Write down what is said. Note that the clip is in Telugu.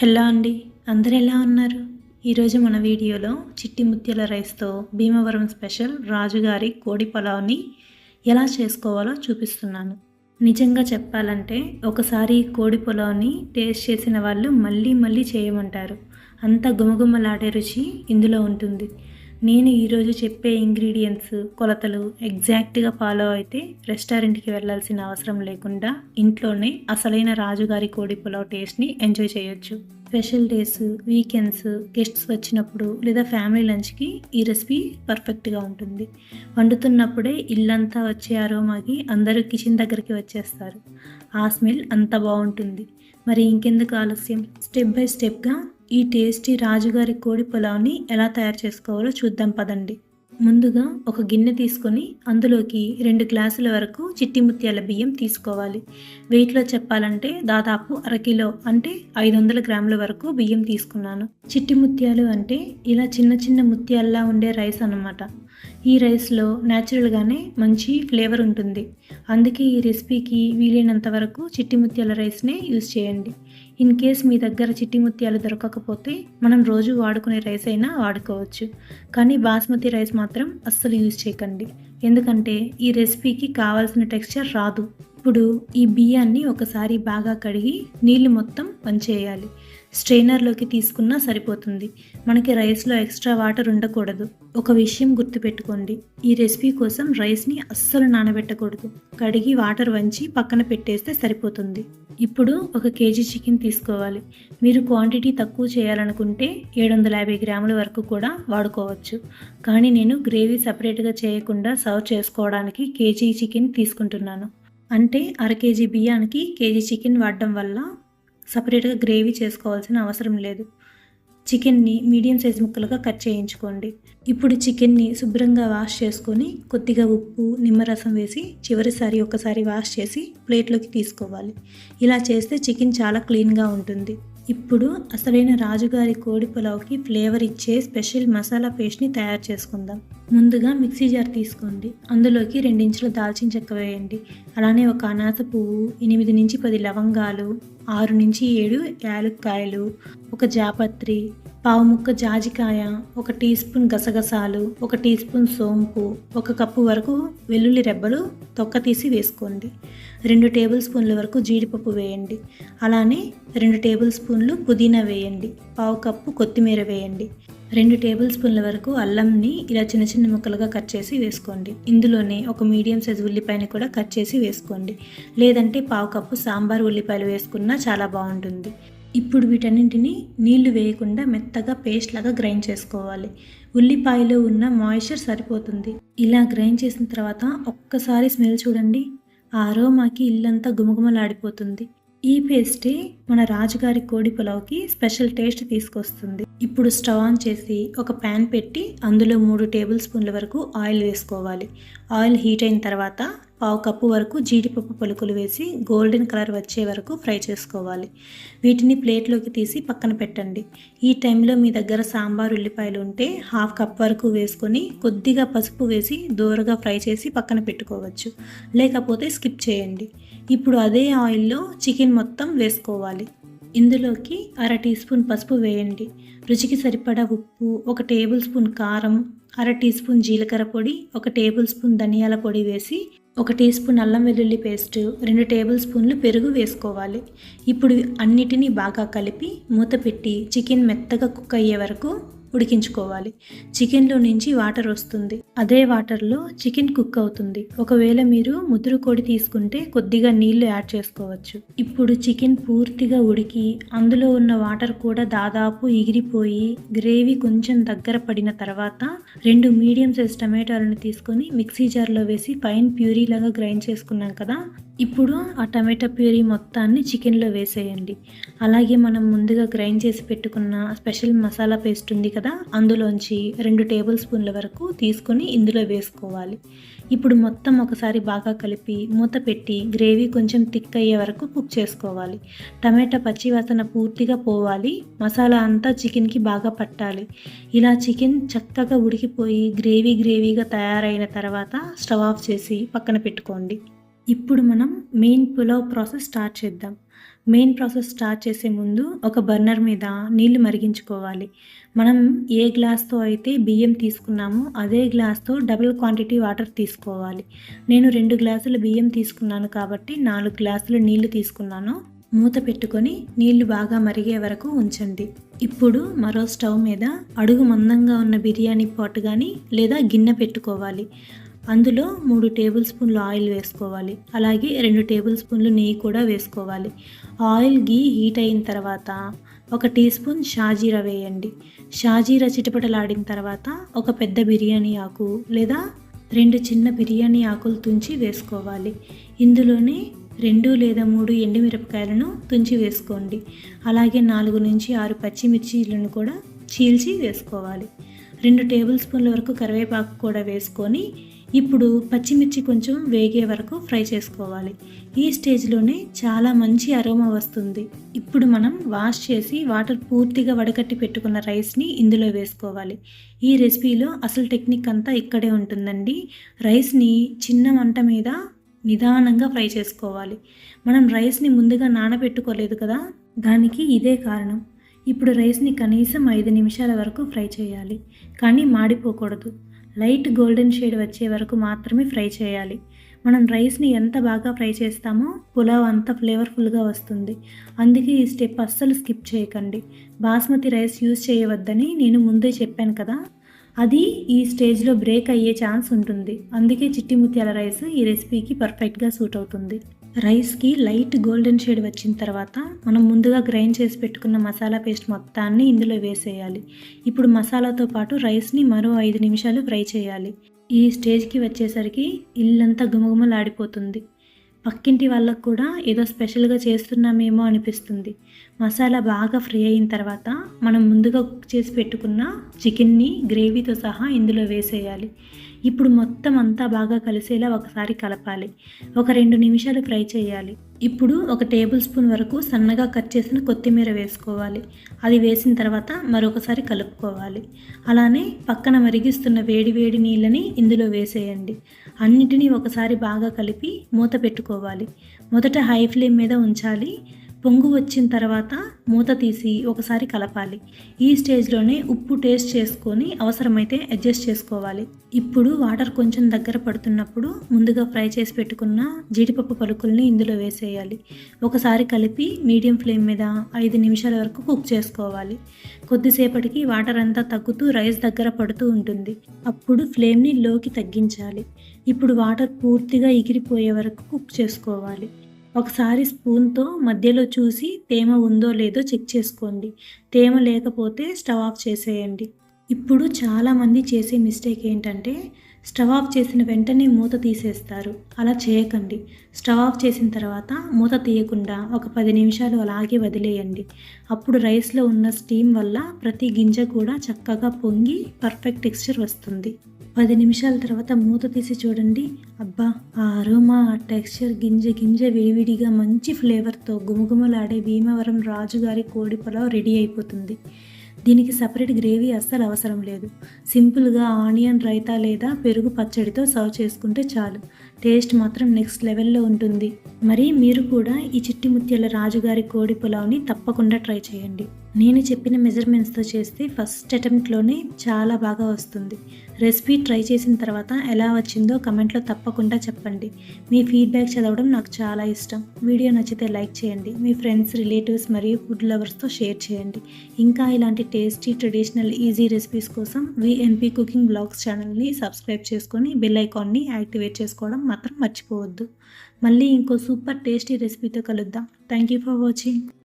హలో అండి, అందరు ఎలా ఉన్నారు? ఈరోజు మన వీడియోలో చిట్టి ముత్యాల రైస్తో భీమవరం స్పెషల్ రాజుగారి కోడి పలావ్ని ఎలా చేసుకోవాలో చూపిస్తున్నాను. నిజంగా చెప్పాలంటే ఒకసారి కోడి పలావ్ని టేస్ట్ చేసిన వాళ్ళు మళ్ళీ మళ్ళీ చేయమంటారు. అంత గుమగుమలాడే రుచి ఇందులో ఉంటుంది. నేను ఈరోజు చెప్పే ఇంగ్రీడియంట్స్, కొలతలు ఎగ్జాక్ట్గా ఫాలో అయితే రెస్టారెంట్కి వెళ్ళాల్సిన అవసరం లేకుండా ఇంట్లోనే అసలైన రాజుగారి కోడి పులావ్ టేస్ట్ని ఎంజాయ్ చేయొచ్చు. స్పెషల్ డేస్, వీకెండ్స్, గెస్ట్స్ వచ్చినప్పుడు లేదా ఫ్యామిలీ లంచ్కి ఈ రెసిపీ పర్ఫెక్ట్గా ఉంటుంది. వండుతున్నప్పుడే ఇల్లంతా వచ్చే అరోమాకి అందరూ కిచెన్ దగ్గరికి వచ్చేస్తారు. ఆ స్మెల్ అంత బాగుంటుంది. మరి ఇంకెందుకు ఆలస్యం, స్టెప్ బై స్టెప్గా ఈ టేస్టీ రాజుగారి కోడి పులావ్ని ఎలా తయారు చేసుకోవాలో చూద్దాం పదండి. ముందుగా ఒక గిన్నె తీసుకొని అందులోకి 2 గ్లాసుల వరకు చిట్టి ముత్యాల బియ్యం తీసుకోవాలి. వెయిట్లో చెప్పాలంటే దాదాపు అరకిలో అంటే 500 గ్రాముల వరకు బియ్యం తీసుకున్నాను. చిట్టి ముత్యాలు అంటే ఇలా చిన్న చిన్న ముత్యాల్లా ఉండే రైస్ అన్నమాట. ఈ రైస్లో న్యాచురల్గానే మంచి ఫ్లేవర్ ఉంటుంది. అందుకే ఈ రెసిపీకి వీలైనంత వరకు చిట్టి ముత్యాల రైస్నే యూజ్ చేయండి. ఇన్ కేస్ మీ దగ్గర చిట్టి ముత్యాలు దొరకకపోతే మనం రోజు వాడుకునే రైస్ అయినా వాడుకోవచ్చు. కానీ బాస్మతి రైస్ మాత్రం అస్సలు యూజ్ చేయకండి, ఎందుకంటే ఈ రెసిపీకి కావాల్సిన టెక్స్చర్ రాదు. ఇప్పుడు ఈ బియ్యాన్ని ఒకసారి బాగా కడిగి నీళ్లు మొత్తం వంచేయాలి. స్ట్రెయినర్లోకి తీసుకున్నా సరిపోతుంది. మనకి రైస్లో ఎక్స్ట్రా వాటర్ ఉండకూడదు. ఒక విషయం గుర్తుపెట్టుకోండి, ఈ రెసిపీ కోసం రైస్ని అస్సలు నానబెట్టకూడదు. కడిగి వాటర్ వంచి పక్కన పెట్టేస్తే సరిపోతుంది. ఇప్పుడు 1 కేజీ చికెన్ తీసుకోవాలి. మీరు క్వాంటిటీ తక్కువ చేయాలనుకుంటే 750 గ్రాముల వరకు కూడా వాడుకోవచ్చు. కానీ నేను గ్రేవీ సపరేట్గా చేయకుండా సర్వ్ చేసుకోవడానికి కేజీ చికెన్ తీసుకుంటున్నాను. అంటే 1/2 కేజీ బియ్యానికి కేజీ చికెన్ వాడడం వల్ల సపరేట్గా గ్రేవీ చేసుకోవాల్సిన అవసరం లేదు. చికెన్ని మీడియం సైజ్ ముక్కలుగా కట్ చేయించుకోండి. ఇప్పుడు చికెన్ని శుభ్రంగా వాష్ చేసుకొని కొద్దిగా ఉప్పు, నిమ్మరసం వేసి చివరిసారి ఒకసారి వాష్ చేసి ప్లేట్లోకి తీసుకోవాలి. ఇలా చేస్తే చికెన్ చాలా క్లీన్గా ఉంటుంది. ఇప్పుడు అసలైన రాజుగారి కోడి పులావ్కి ఫ్లేవర్ ఇచ్చే స్పెషల్ మసాలా పేస్ట్ని తయారు చేసుకుందాం. ముందుగా మిక్సీ జార్ తీసుకోండి. అందులోకి 2 ఇంచుల దాల్చిన చెక్క వేయండి. అలానే ఒక అనాస పువ్వు, 8 నుంచి 10 లవంగాలు, 6 నుంచి 7 యాలక్కాయలు, ఒక జాపత్రి, పావు ముక్క జాజికాయ, 1 టీ స్పూన్ గసగసాలు, 1 టీ స్పూన్ సోంపు, 1 కప్పు వరకు వెల్లుల్లి రెబ్బలు తొక్క తీసి వేసుకోండి. 2 టేబుల్ స్పూన్ల వరకు జీడిపప్పు వేయండి. అలానే 2 టేబుల్ స్పూన్లు పుదీనా వేయండి. పావు కప్పు కొత్తిమీర వేయండి. 2 టేబుల్ స్పూన్ల వరకు అల్లంని ఇలా చిన్న చిన్న ముక్కలుగా కట్ చేసి వేసుకోండి. ఇందులోనే ఒక మీడియం సైజు ఉల్లిపాయని కూడా కట్ చేసి వేసుకోండి. లేదంటే పావు కప్పు సాంబార్ ఉల్లిపాయలు వేసుకున్నా చాలా బాగుంటుంది. ఇప్పుడు వీటన్నింటినీ నీళ్లు వేయకుండా మెత్తగా పేస్ట్ లాగా గ్రైండ్ చేసుకోవాలి. ఉల్లిపాయలో ఉన్న మాయిశ్చర్ సరిపోతుంది. ఇలా గ్రైండ్ చేసిన తర్వాత ఒక్కసారి స్మెల్ చూడండి. ఆ అరోమాకి ఇల్లంతా గుమగుమలాడిపోతుంది. ఈ పేస్టే మన రాజుగారి కోడి పులావ్కి స్పెషల్ టేస్ట్ తీసుకొస్తుంది. ఇప్పుడు స్టవ్ ఆన్ చేసి ఒక ప్యాన్ పెట్టి అందులో 3 టేబుల్ స్పూన్ల వరకు ఆయిల్ వేసుకోవాలి. ఆయిల్ హీట్ అయిన తర్వాత పావు కప్పు వరకు జీడిపప్పు పలుకులు వేసి గోల్డెన్ కలర్ వచ్చే వరకు ఫ్రై చేసుకోవాలి. వీటిని ప్లేట్లోకి తీసి పక్కన పెట్టండి. ఈ టైంలో మీ దగ్గర సాంబార్ ఉల్లిపాయలు ఉంటే 1/2 కప్ వరకు వేసుకొని కొద్దిగా పసుపు వేసి దోరగా ఫ్రై చేసి పక్కన పెట్టుకోవచ్చు. లేకపోతే స్కిప్ చేయండి. ఇప్పుడు అదే ఆయిల్లో చికెన్ మొత్తం వేసుకోవాలి. ఇందులోకి 1/2 టీ స్పూన్ పసుపు వేయండి. రుచికి సరిపడా ఉప్పు, 1 టేబుల్ స్పూన్ కారం, 1/2 టీ స్పూన్ జీలకర్ర పొడి, 1 టేబుల్ స్పూన్ ధనియాల పొడి వేసి 1 టీ స్పూన్ అల్లం వెల్లుల్లి పేస్ట్, 2 టేబుల్ స్పూన్లు పెరుగు వేసుకోవాలి. ఇప్పుడు అన్నిటినీ బాగా కలిపి మూత పెట్టి చికెన్ మెత్తగా కుక్ అయ్యే వరకు ఉడికించుకోవాలి. చికెన్లో నుంచి వాటర్ వస్తుంది. అదే వాటర్లో చికెన్ కుక్ అవుతుంది. ఒకవేళ మీరు ముదురు కోడి తీసుకుంటే కొద్దిగా నీళ్లు యాడ్ చేసుకోవచ్చు. ఇప్పుడు చికెన్ పూర్తిగా ఉడికి అందులో ఉన్న వాటర్ కూడా దాదాపు ఎగిరిపోయి గ్రేవీ కొంచెం దగ్గర పడిన తర్వాత 2 మీడియం సైజ్ టమాటాలను తీసుకొని మిక్సీ జార్లో వేసి పైన ప్యూరీ లాగా గ్రైండ్ చేసుకున్నాం కదా. ఇప్పుడు ఆ టమాటా ప్యూరీ మొత్తాన్ని చికెన్లో వేసేయండి. అలాగే మనం ముందుగా గ్రైండ్ చేసి పెట్టుకున్న స్పెషల్ మసాలా పేస్ట్ ఉంది కదా, అందులోంచి 2 టేబుల్ స్పూన్ల వరకు తీసుకొని ఇందులో వేసుకోవాలి. ఇప్పుడు మొత్తం ఒకసారి బాగా కలిపి మూత పెట్టి గ్రేవీ కొంచెం థిక్ అయ్యే వరకు కుక్ చేసుకోవాలి. టమాటా పచ్చివాసన పూర్తిగా పోవాలి. మసాలా అంతా చికెన్కి బాగా పట్టాలి. ఇలా చికెన్ చక్కగా ఉడికిపోయి గ్రేవీగా తయారైన తర్వాత స్టవ్ ఆఫ్ చేసి పక్కన పెట్టుకోండి. ఇప్పుడు మనం మెయిన్ పులావ్ ప్రాసెస్ స్టార్ట్ చేద్దాం. మెయిన్ ప్రాసెస్ స్టార్ట్ చేసే ముందు ఒక బర్నర్ మీద నీళ్లు మరిగించుకోవాలి. మనం ఏ గ్లాస్తో అయితే బియ్యం తీసుకున్నామో అదే గ్లాస్తో డబుల్ క్వాంటిటీ వాటర్ తీసుకోవాలి. నేను 2 గ్లాసుల బియ్యం తీసుకున్నాను కాబట్టి 4 గ్లాసుల నీళ్లు తీసుకున్నాను. మూత పెట్టుకొని నీళ్లు బాగా మరిగే వరకు ఉంచండి. ఇప్పుడు మరో స్టవ్ మీద అడుగు మందంగా ఉన్న బిర్యానీ పాట్ కానీ లేదా గిన్నె పెట్టుకోవాలి. అందులో 3 టేబుల్ స్పూన్లు ఆయిల్ వేసుకోవాలి. అలాగే 2 టేబుల్ స్పూన్లు నెయ్యి కూడా వేసుకోవాలి. ఆయిల్ గీ హీట్ అయిన తర్వాత 1 టీ స్పూన్ షాజీరా వేయండి. షాజీరా చిటపటలాడిన తర్వాత ఒక పెద్ద బిర్యానీ ఆకు లేదా 2 చిన్న బిర్యానీ ఆకులు తుంచి వేసుకోవాలి. ఇందులోనే 2 లేదా 3 ఎండుమిరపకాయలను తుంచి వేసుకోండి. అలాగే 4 నుంచి 6 పచ్చిమిర్చీలను కూడా చీల్చి వేసుకోవాలి. 2 టేబుల్ స్పూన్ల వరకు కరివేపాకు కూడా వేసుకొని ఇప్పుడు పచ్చిమిర్చి కొంచెం వేగే వరకు ఫ్రై చేసుకోవాలి. ఈ స్టేజ్లోనే చాలా మంచి అరోమా వస్తుంది. ఇప్పుడు మనం వాష్ చేసి వాటర్ పూర్తిగా వడకట్టి పెట్టుకున్న రైస్ని ఇందులో వేసుకోవాలి. ఈ రెసిపీలో అసలు టెక్నిక్ అంతా ఇక్కడే ఉంటుందండి. రైస్ని చిన్న మంట మీద నిదానంగా ఫ్రై చేసుకోవాలి. మనం రైస్ని ముందుగా నానబెట్టుకోలేదు కదా, దానికి ఇదే కారణం. ఇప్పుడు రైస్ని కనీసం 5 నిమిషాల వరకు ఫ్రై చేయాలి. కానీ మాడిపోకూడదు. లైట్ గోల్డెన్ షేడ్ వచ్చే వరకు మాత్రమే ఫ్రై చేయాలి. మనం రైస్ని ఎంత బాగా ఫ్రై చేస్తామో పులావ్ అంత ఫ్లేవర్ఫుల్గా వస్తుంది. అందుకే ఈ స్టెప్ అస్సలు స్కిప్ చేయకండి. బాస్మతి రైస్ యూజ్ చేయవద్దని నేను ముందే చెప్పాను కదా, అది ఈ స్టేజ్లో బ్రేక్ అయ్యే ఛాన్స్ ఉంటుంది. అందుకే చిట్టి ముత్యాల రైస్ ఈ రెసిపీకి పర్ఫెక్ట్గా సూట్ అవుతుంది. రైస్కి లైట్ గోల్డెన్ షేడ్ వచ్చిన తర్వాత మనం ముందుగా గ్రైండ్ చేసి పెట్టుకున్న మసాలా పేస్ట్ మొత్తాన్ని ఇందులో వేసేయాలి. ఇప్పుడు మసాలాతో పాటు రైస్ని మరో 5 నిమిషాలు ఫ్రై చేయాలి. ఈ స్టేజ్కి వచ్చేసరికి ఇల్లంతా గుమగుమలాడిపోతుంది. పక్కింటి వాళ్ళకు కూడా ఏదో స్పెషల్గా చేస్తున్నామేమో అనిపిస్తుంది. మసాలా బాగా ఫ్రై అయిన తర్వాత మనం ముందుగా కుక్ చేసి పెట్టుకున్న చికెన్ని గ్రేవీతో సహా ఇందులో వేసేయాలి. ఇప్పుడు మొత్తం అంతా బాగా కలిసేలా ఒకసారి కలపాలి. ఒక 2 నిమిషాలు ఫ్రై చేయాలి. ఇప్పుడు 1 టేబుల్ స్పూన్ వరకు సన్నగా కట్ చేసిన కొత్తిమీర వేసుకోవాలి. అది వేసిన తర్వాత మరొకసారి కలుపుకోవాలి. అలానే పక్కన మరిగిస్తున్న వేడి వేడి నీళ్ళని ఇందులో వేసేయండి. అన్నిటినీ ఒకసారి బాగా కలిపి మూత పెట్టుకోవాలి. మొదట హై ఫ్లేమ్ మీద ఉంచాలి. పొంగు వచ్చిన తర్వాత మూత తీసి ఒకసారి కలపాలి. ఈ స్టేజ్లోనే ఉప్పు టేస్ట్ చేసుకొని అవసరమైతే అడ్జస్ట్ చేసుకోవాలి. ఇప్పుడు వాటర్ కొంచెం దగ్గర పడుతున్నప్పుడు ముందుగా ఫ్రై చేసి పెట్టుకున్న జీడిపప్పు పలుకుల్ని ఇందులో వేసేయాలి. ఒకసారి కలిపి మీడియం ఫ్లేమ్ మీద 5 నిమిషాల వరకు కుక్ చేసుకోవాలి. కొద్దిసేపటికి వాటర్ అంతా తగ్గుతూ రైస్ దగ్గర పడుతూ ఉంటుంది. అప్పుడు ఫ్లేమ్ని లోకి తగ్గించాలి. ఇప్పుడు వాటర్ పూర్తిగా ఎగిరిపోయే వరకు కుక్ చేసుకోవాలి. ఒకసారి స్పూన్తో మధ్యలో చూసి తేమ ఉందో లేదో చెక్ చేసుకోండి. తేమ లేకపోతే స్టవ్ ఆఫ్ చేసేయండి. ఇప్పుడు చాలామంది చేసే మిస్టేక్ ఏంటంటే స్టవ్ ఆఫ్ చేసిన వెంటనే మూత తీసేస్తారు. అలా చేయకండి. స్టవ్ ఆఫ్ చేసిన తర్వాత మూత తీయకుండా ఒక 10 నిమిషాలు అలాగే వదిలేయండి. అప్పుడు రైస్లో ఉన్న స్టీమ్ వల్ల ప్రతి గింజ కూడా చక్కగా పొంగి పర్ఫెక్ట్ టెక్స్చర్ వస్తుంది. 10 నిమిషాల తర్వాత మూత తీసి చూడండి. అబ్బా, ఆ అరోమా, ఆ టెక్స్చర్, గింజ విడివిడిగా మంచి ఫ్లేవర్తో గుమగుమలాడే భీమవరం రాజుగారి కోడి పులావ్ రెడీ అయిపోతుంది. దీనికి సపరేట్ గ్రేవీ అస్సలు అవసరం లేదు. సింపుల్గా ఆనియన్ రైతా లేదా పెరుగు పచ్చడితో సర్వ్ చేసుకుంటే చాలు. టేస్ట్ మాత్రం నెక్స్ట్ లెవెల్లో ఉంటుంది. మరి మీరు కూడా ఈ చిట్టి ముత్యాల రాజుగారి కోడి పులావ్ని తప్పకుండా ట్రై చేయండి. నేను చెప్పిన మెజర్మెంట్స్తో చేస్తే ఫస్ట్ అటెంప్ట్లోనే చాలా బాగా వస్తుంది. రెసిపీ ట్రై చేసిన తర్వాత ఎలా వచ్చిందో కమెంట్లో తప్పకుండా చెప్పండి. మీ ఫీడ్బ్యాక్ చదవడం నాకు చాలా ఇష్టం. వీడియో నచ్చితే లైక్ చేయండి. మీ ఫ్రెండ్స్, రిలేటివ్స్ మరియు ఫుడ్ లవర్స్తో షేర్ చేయండి. ఇంకా ఇలాంటి టేస్టీ, ట్రెడిషనల్, ఈజీ రెసిపీస్ కోసం విఎన్పి కుకింగ్ బ్లాగ్స్ ఛానల్ని సబ్స్క్రైబ్ చేసుకొని బెల్ ఐకాన్ని యాక్టివేట్ చేసుకోవడం మాత్రం మర్చిపోవద్దు. మళ్ళీ ఇంకో సూపర్ టేస్టీ రెసిపీతో కలుద్దాం. Thank you for watching.